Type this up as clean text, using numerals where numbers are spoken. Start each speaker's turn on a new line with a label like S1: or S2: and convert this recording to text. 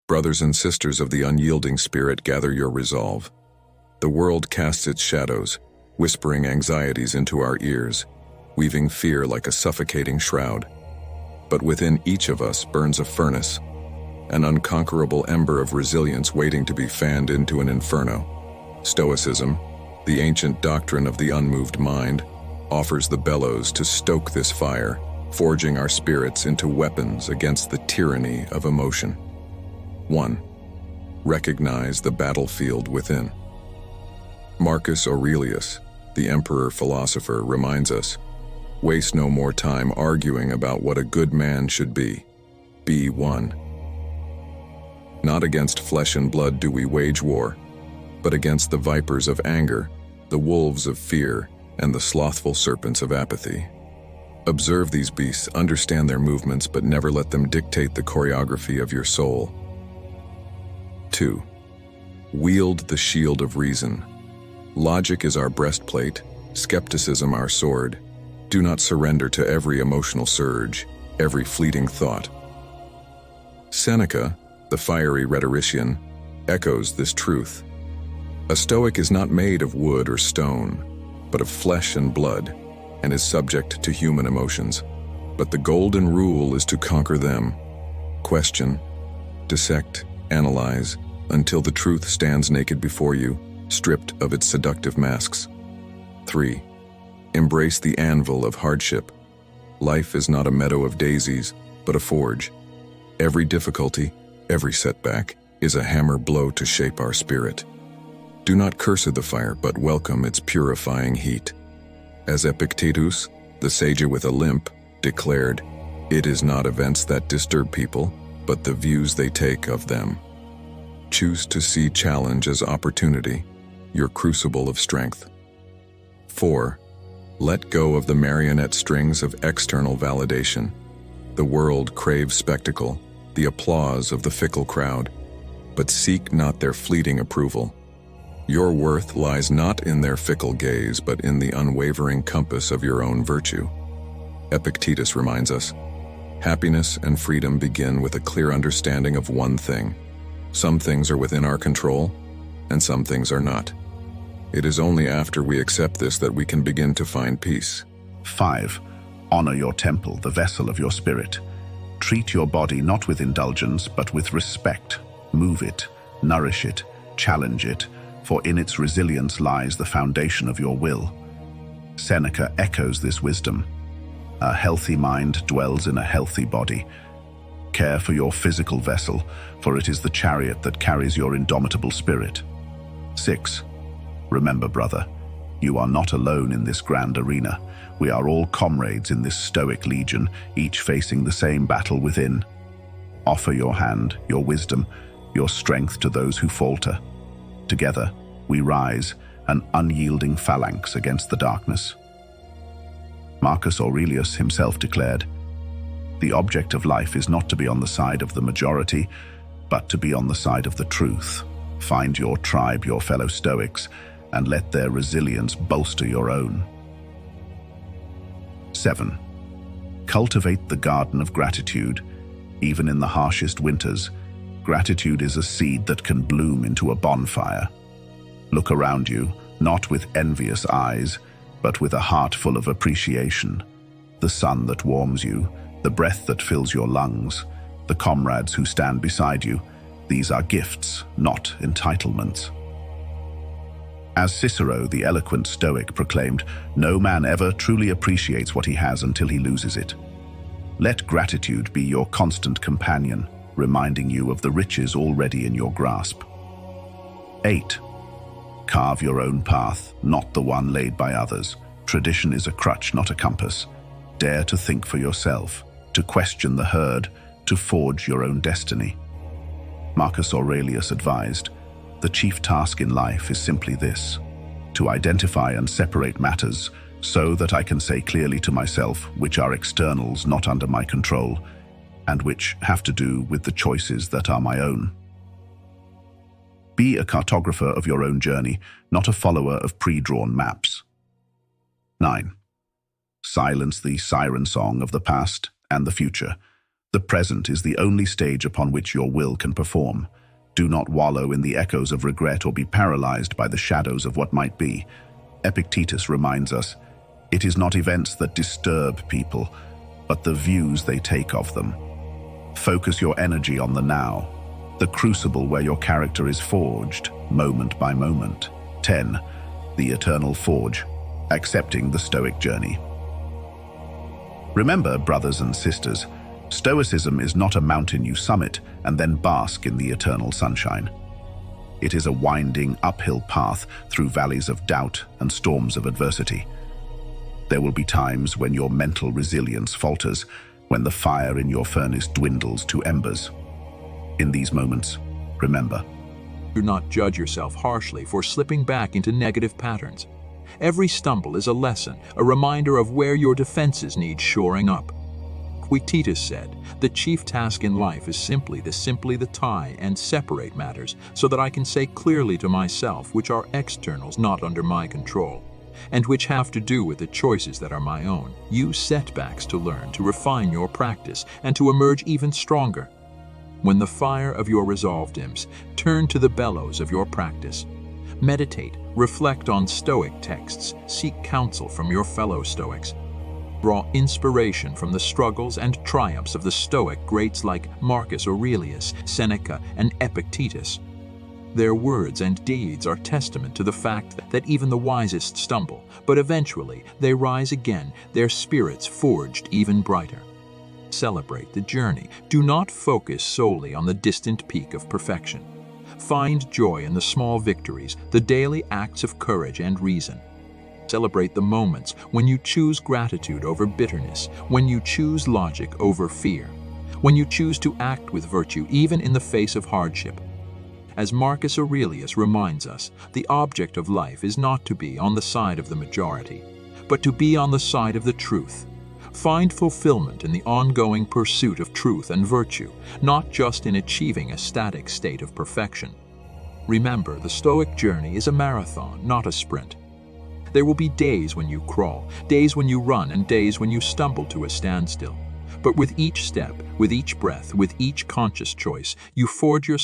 S1: Brothers and sisters of the unyielding spirit, gather your resolve. The world casts its shadows, whispering anxieties into our ears, weaving fear like a suffocating shroud. But within each of us burns a furnace, an unconquerable ember of resilience waiting to be fanned into an inferno. Stoicism, the ancient doctrine of the unmoved mind, offers the bellows to stoke this fire, forging our spirits into weapons against the tyranny of emotion. 1. Recognize the battlefield within. Marcus Aurelius, the emperor-philosopher, reminds us, waste no more time arguing about what a good man should be. Be one. Not against flesh and blood do we wage war, but against the vipers of anger, the wolves of fear, and the slothful serpents of apathy. Observe these beasts, understand their movements, but never let them dictate the choreography of your soul. 2. Wield the shield of reason. Logic is our breastplate, skepticism our sword. Do not surrender to every emotional surge, every fleeting thought. Seneca, the fiery rhetorician, echoes this truth. A Stoic is not made of wood or stone, but of flesh and blood, and is subject to human emotions. But the golden rule is to conquer them. Question, dissect, analyze, until the truth stands naked before you, stripped of its seductive masks. 3. Embrace the anvil of hardship. Life is not a meadow of daisies, but a forge. Every difficulty, every setback, is a hammer blow to shape our spirit. Do not curse the fire, but welcome its purifying heat. As Epictetus, the sage with a limp, declared, it is not events that disturb people, but the views they take of them. Choose to see challenge as opportunity, your crucible of strength. 4. Let go of the marionette strings of external validation. The world craves spectacle, the applause of the fickle crowd, but seek not their fleeting approval. Your worth lies not in their fickle gaze, but in the unwavering compass of your own virtue. Epictetus reminds us, happiness and freedom begin with a clear understanding of one thing. Some things are within our control, and some things are not. It is only after we accept this that we can begin to find peace.
S2: 5. Honor your temple, the vessel of your spirit. Treat your body not with indulgence, but with respect. Move it, nourish it, challenge it, for in its resilience lies the foundation of your will. Seneca echoes this wisdom. A healthy mind dwells in a healthy body. Care for your physical vessel, for it is the chariot that carries your indomitable spirit. 6. Remember, brother, you are not alone in this grand arena. We are all comrades in this stoic legion, each facing the same battle within. Offer your hand, your wisdom, your strength to those who falter. Together, we rise, an unyielding phalanx against the darkness. Marcus Aurelius himself declared, the object of life is not to be on the side of the majority, but to be on the side of the truth. Find your tribe, your fellow Stoics, and let their resilience bolster your own. 7. Cultivate the garden of gratitude. Even in the harshest winters, gratitude is a seed that can bloom into a bonfire. Look around you, not with envious eyes, but with a heart full of appreciation. The sun that warms you, the breath that fills your lungs, the comrades who stand beside you, these are gifts, not entitlements. As Cicero, the eloquent Stoic, proclaimed, no man ever truly appreciates what he has until he loses it. Let gratitude be your constant companion, reminding you of the riches already in your grasp. 8. Carve your own path, not the one laid by others. Tradition is a crutch, not a compass. Dare to think for yourself, to question the herd, to forge your own destiny. Marcus Aurelius advised, the chief task in life is simply this, to identify and separate matters so that I can say clearly to myself which are externals not under my control and which have to do with the choices that are my own. Be a cartographer of your own journey, not a follower of pre-drawn maps. 9. Silence the siren song of the past and the future. The present is the only stage upon which your will can perform. Do not wallow in the echoes of regret or be paralyzed by the shadows of what might be. Epictetus reminds us, it is not events that disturb people, but the views they take of them. Focus your energy on the now, the crucible where your character is forged, moment by moment. 10. The Eternal Forge, accepting the Stoic journey. Remember, brothers and sisters, Stoicism is not a mountain you summit and then bask in the eternal sunshine. It is a winding, uphill path through valleys of doubt and storms of adversity. There will be times when your mental resilience falters, when the fire in your furnace dwindles to embers. In these moments, remember,
S3: Do not judge yourself harshly for slipping back into negative patterns. Every stumble is a lesson, a reminder of where your defenses need shoring up. Epictetus said, the chief task in life is simply to tie and separate matters so that I can say clearly to myself which are externals not under my control, and which have to do with the choices that are my own. Use setbacks to learn, to refine your practice, and to emerge even stronger. When the fire of your resolve dims, turn to the bellows of your practice. Meditate, reflect on Stoic texts, seek counsel from your fellow Stoics. Draw inspiration from the struggles and triumphs of the Stoic greats like Marcus Aurelius, Seneca, and Epictetus. Their words and deeds are testament to the fact that even the wisest stumble, but eventually they rise again, their spirits forged even brighter. Celebrate the journey. Do not focus solely on the distant peak of perfection. Find joy in the small victories, the daily acts of courage and reason. Celebrate the moments when you choose gratitude over bitterness, when you choose logic over fear, when you choose to act with virtue even in the face of hardship. As Marcus Aurelius reminds us, the object of life is not to be on the side of the majority, but to be on the side of the truth. Find fulfillment in the ongoing pursuit of truth and virtue, not just in achieving a static state of perfection. Remember, the Stoic journey is a marathon, not a sprint. There will be days when you crawl, days when you run, and days when you stumble to a standstill. But with each step, with each breath, with each conscious choice, you forge your